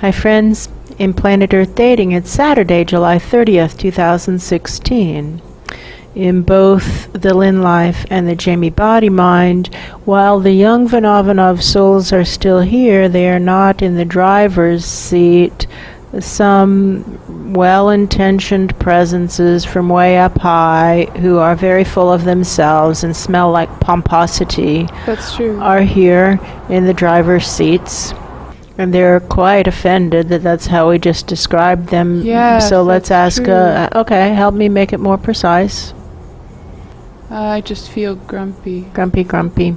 Hi friends, in Planet Earth Dating, it's Saturday, July 30th, 2016. In both the Lynn-Life and the Jamie-Body-Mind, while the young Vanovanov Souls are still here, they are not in the driver's seat. Some well-intentioned presences from way up high who are very full of themselves and smell like pomposity That's true. are here in the driver's seats. And they're quite offended that that's how we just described them. Yes, so let's that's ask, true. okay, help me make it more precise. I just feel grumpy. Grumpy. Grumpy.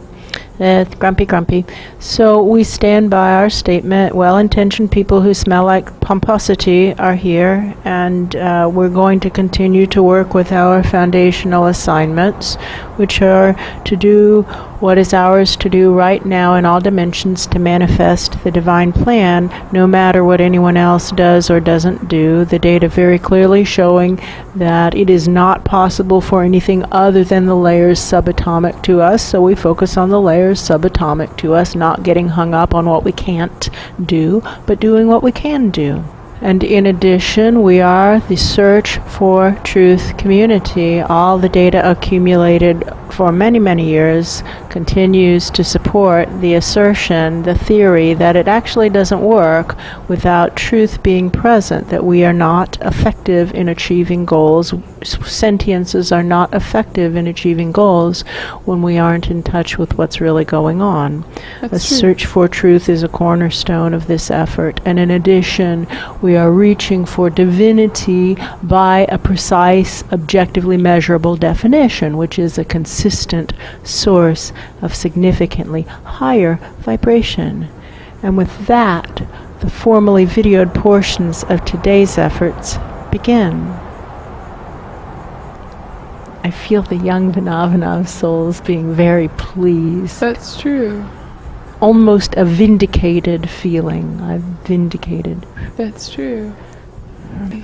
So we stand by our statement. Well-intentioned people who smell like pomposity are here, and we're going to continue to work with our foundational assignments, which are to do what is ours to do right now in all dimensions to manifest the divine plan, no matter what anyone else does or doesn't do. The data very clearly showing that it is not possible for anything other than the layers subatomic to us, so we focus on the layers subatomic to us, not getting hung up on what we can't do, but doing what we can do. And in addition, we are the Search for Truth community. All the data accumulated for many, many years continues to support the assertion, the theory, that it actually doesn't work without truth being present, that we are not effective in achieving goals. Sentiences are not effective in achieving goals when we aren't in touch with what's really going on. That's A true. search for truth is a cornerstone of this effort. And in addition, we are reaching for divinity by a precise, objectively measurable definition, which is a consistent source of significantly higher vibration. And with that, the formally videoed portions of today's efforts begin. I feel the young Vanovanov Souls being very pleased. That's true. Almost a vindicated feeling. I'm vindicated. That's true.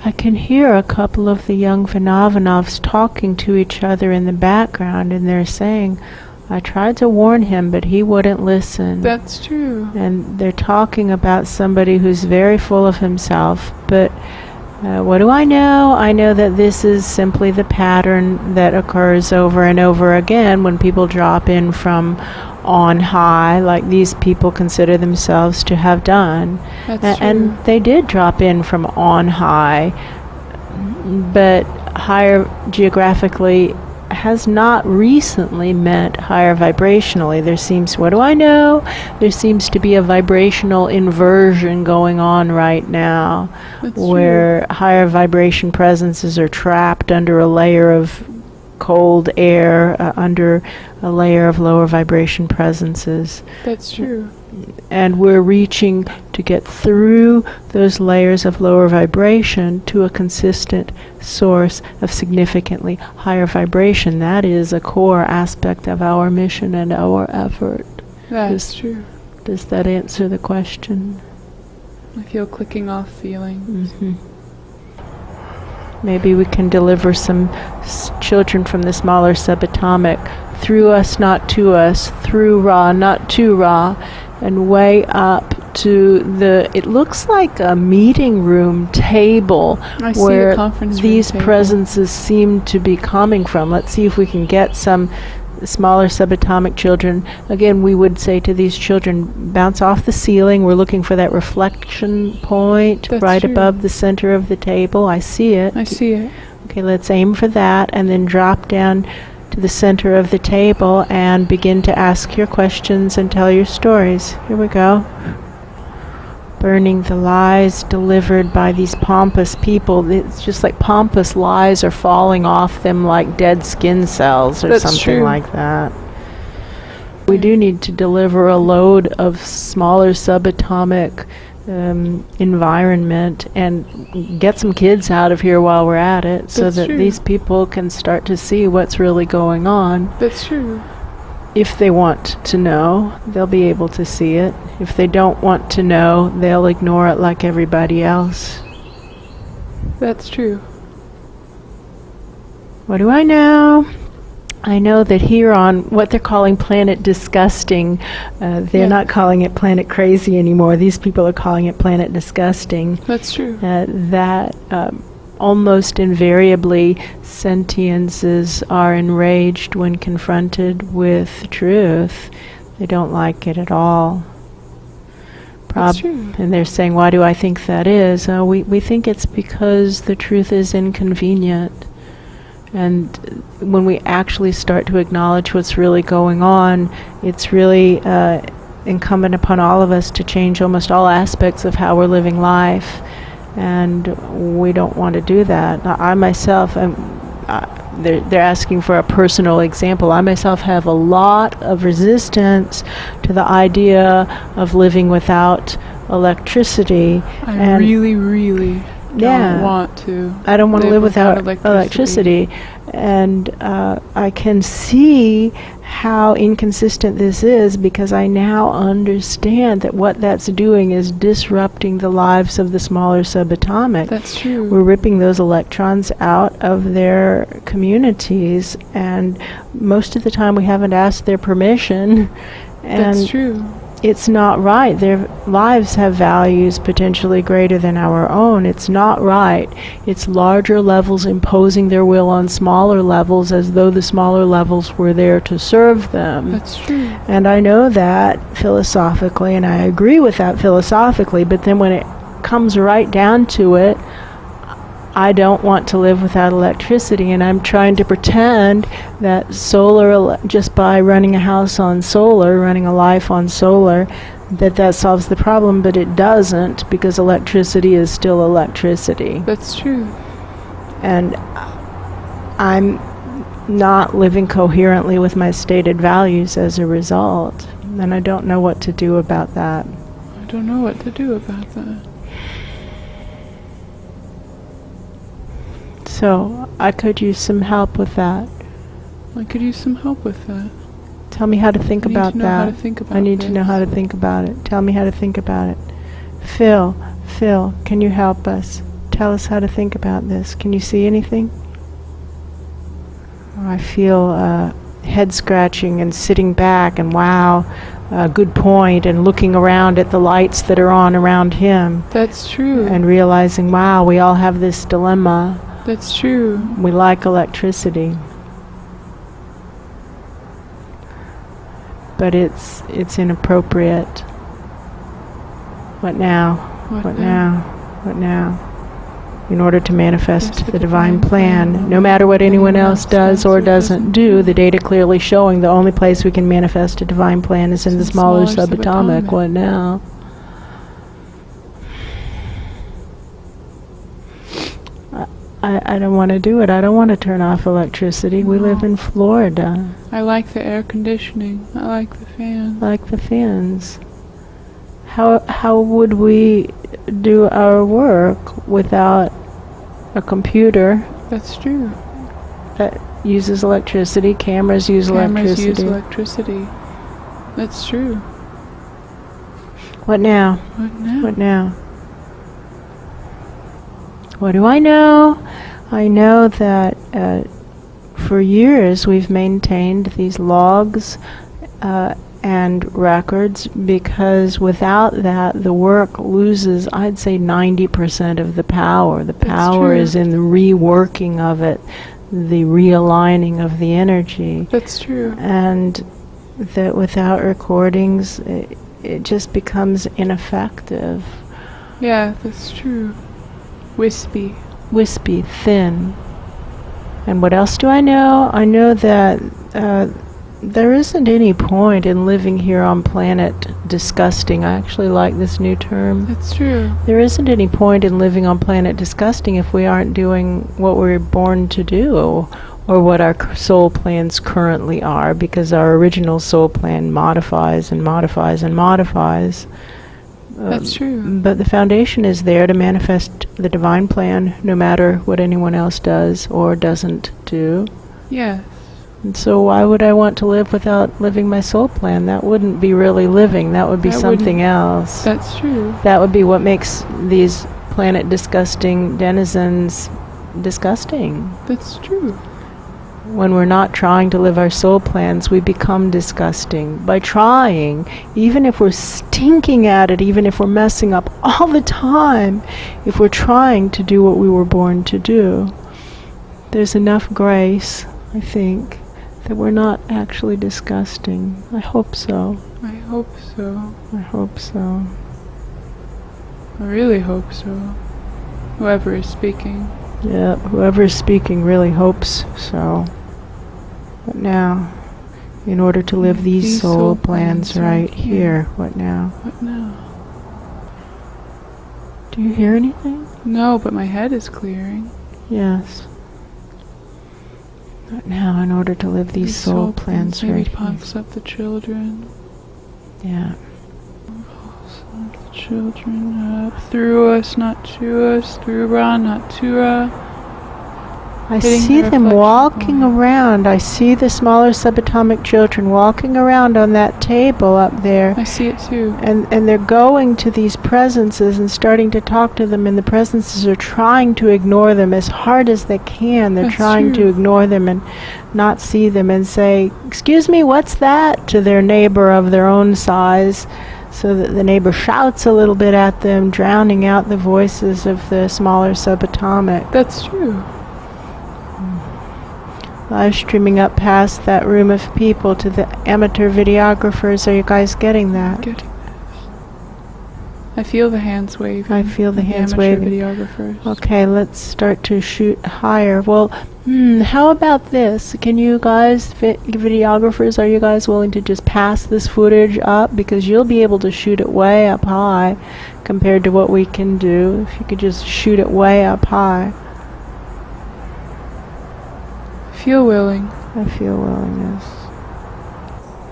I can hear a couple of the young Vanovanovs talking to each other in the background, and they're saying, I tried to warn him, but he wouldn't listen. That's true. And they're talking about somebody who's very full of himself, but what do I know? I know that this is simply the pattern that occurs over and over again when people drop in from on high, like these people consider themselves to have done. That's true. And they did drop in from on high, but higher geographically has not recently meant higher vibrationally. There seems, what do I know? There seems to be a vibrational inversion going on right now. That's where higher vibration presences are trapped under a layer of cold air, under a layer of lower vibration presences. That's true. And we're reaching to get through those layers of lower vibration to a consistent source of significantly higher vibration. That is a core aspect of our mission and our effort. That's true. Does that answer the question? I feel clicking off feelings. Maybe we can deliver some children from the smaller subatomic through us, not to us, through Ra, not to Ra, and way up to it looks like a meeting room table I see where a conference room these table. presences seem to be coming from. Let's see if we can get some smaller subatomic children. Again, we would say to these children, bounce off the ceiling. We're looking for that reflection point. That's right true. above the center of the table. I see it. I see it. Okay, let's aim for that and then drop down to the center of the table and begin to ask your questions and tell your stories. Here we go. Burning the lies delivered by these pompous people. It's just like pompous lies are falling off them like dead skin cells or That's something true. like that. We do need to deliver a load of smaller subatomic environment and get some kids out of here while we're at it, so That's that true. these people can start to see what's really going on. That's true. If they want to know, they'll be able to see it. If they don't want to know, they'll ignore it like everybody else. That's true. What do I know? I know that here on what they're calling Planet Disgusting, they're not calling it Planet Crazy anymore. These people are calling it Planet Disgusting. That's true. That almost invariably sentiences are enraged when confronted with truth. They don't like it at all. That's true. And they're saying, why do I think that is? We think it's because the truth is inconvenient. And when we actually start to acknowledge what's really going on, it's really incumbent upon all of us to change almost all aspects of how we're living life. And we don't want to do that. Now, I myself, they're asking for a personal example. I myself have a lot of resistance to the idea of living without electricity. I really don't want to. I don't want to live without electricity. And I can see how inconsistent this is, because I now understand that what that's doing is disrupting the lives of the smaller subatomic. That's true. We're ripping those electrons out of their communities, and most of the time we haven't asked their permission. And that's true. It's not right. Their lives have values potentially greater than our own. It's not right. It's larger levels imposing their will on smaller levels as though the smaller levels were there to serve them. That's true. And I know that philosophically, and I agree with that philosophically, but then when it comes right down to it, I don't want to live without electricity, and I'm trying to pretend that solar, just by running a house on solar, running a life on solar, that solves the problem, but it doesn't, because electricity is still electricity. That's true. And I'm not living coherently with my stated values as a result, and I don't know what to do about that. I don't know what to do about that. So I could use some help with that. I could use some help with that. Tell me how to think about that. How to think about I need to know how to think about it. Tell me how to think about it. Phil, can you help us? Tell us how to think about this. Can you see anything? Oh, I feel head scratching and sitting back and wow, good point, and looking around at the lights that are on around him. That's true. And realizing, wow, we all have this dilemma. That's true. We like electricity. But it's inappropriate. What now? What now? In order to manifest the divine plan, no matter what anyone else does or doesn't do, the data clearly showing the only place we can manifest a divine plan is in the smaller subatomic. What now? I don't want to do it. I don't want to turn off electricity. We live in Florida. I like the air conditioning. I like the fan. Like the fans. How would we do our work without a computer? That's true. That uses electricity. Cameras use electricity. That's true. What now? What now? What do I know? I know that for years we've maintained these logs and records, because without that the work loses, I'd say, 90% of the power. The power is in the reworking of it, the realigning of the energy. That's true. And that without recordings it just becomes ineffective. Yeah, that's true. Wispy, thin. And what else do I know? I know that there isn't any point in living here on planet disgusting. I actually like this new term. That's true. There isn't any point in living on planet disgusting if we aren't doing what we're born to do, or what our soul plans currently are, because our original soul plan modifies and modifies and modifies. That's true. But the foundation is there to manifest the divine plan, no matter what anyone else does or doesn't do. Yes. And so why would I want to live without living my soul plan? That wouldn't be really living. That would be something else. That's true. That would be what makes these planet disgusting denizens disgusting. That's true. when we're not trying to live our soul plans, we become disgusting. By trying, even if we're stinking at it, even if we're messing up all the time, if we're trying to do what we were born to do, there's enough grace, I think, that we're not actually disgusting. I hope so. I hope so. I hope so. I really hope so. Whoever is speaking. Yeah, whoever is speaking really hopes so. But now, in order to live these soul plans right here, what now? What now? Do you hear anything? No, but my head is clearing. Yes. But now, in order to live these soul plans right maybe here. puffs up the children. Yeah. The children up through us, not to us, through Ra, not to Ra. I see them walking around. I see the smaller subatomic children walking around on that table up there. I see it too. And they're going to these presences and starting to talk to them, and the presences are trying to ignore them as hard as they can. They're trying to ignore them and not see them and say, "Excuse me, what's that?" to their neighbor of their own size, so that the neighbor shouts a little bit at them, drowning out the voices of the smaller subatomic. That's true. Live streaming up past that room of people to the amateur videographers. Are you guys getting that? Getting this. I feel the hands waving. I feel the hands amateur waving. Videographers. Okay, let's start to shoot higher. Well, how about this? Can you guys, videographers, are you guys willing to just pass this footage up? Because you'll be able to shoot it way up high compared to what we can do. If you could just shoot it way up high. Feel willing. I feel willingness.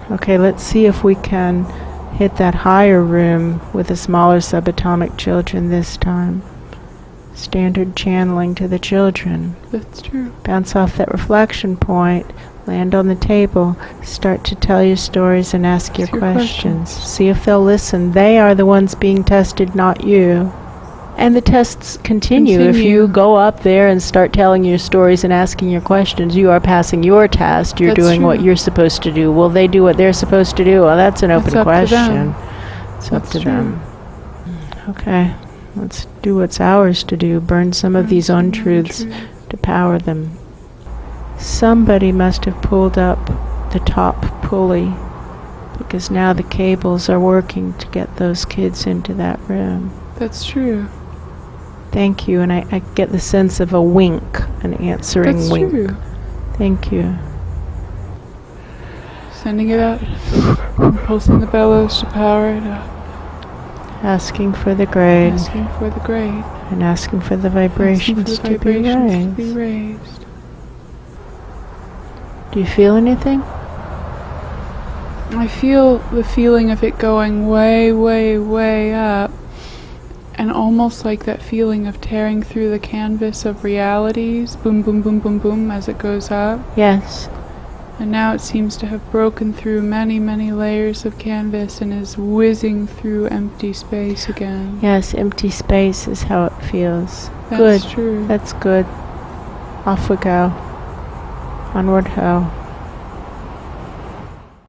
Okay, let's see if we can hit that higher room with the smaller subatomic children this time. Standard channeling to the children. That's true. Bounce off that reflection point, land on the table, start to tell your stories and ask your questions. See if they'll listen. They are the ones being tested, not you. And the tests continue. If you go up there and start telling your stories and asking your questions, you are passing your test. You're doing what you're supposed to do. Will they do what they're supposed to do? Well, that's an open question. It's up to them. Okay, let's do what's ours to do. Burn some of these untruths to power them. Somebody must have pulled up the top pulley, because now the cables are working to get those kids into that room. That's true. Thank you, and I get the sense of a wink, an answering wink. That's true. Thank you. Sending it out, pulsing the bellows to power it up. Asking for the grade. Asking for the grade. And asking for the vibrations to be raised. Do you feel anything? I feel the feeling of it going way, way, way up. And almost like that feeling of tearing through the canvas of realities, boom, boom, boom, boom, boom, as it goes up. Yes. And now it seems to have broken through many, many layers of canvas and is whizzing through empty space again. Yes, empty space is how it feels. That's good. True. That's good. Off we go. Onward ho.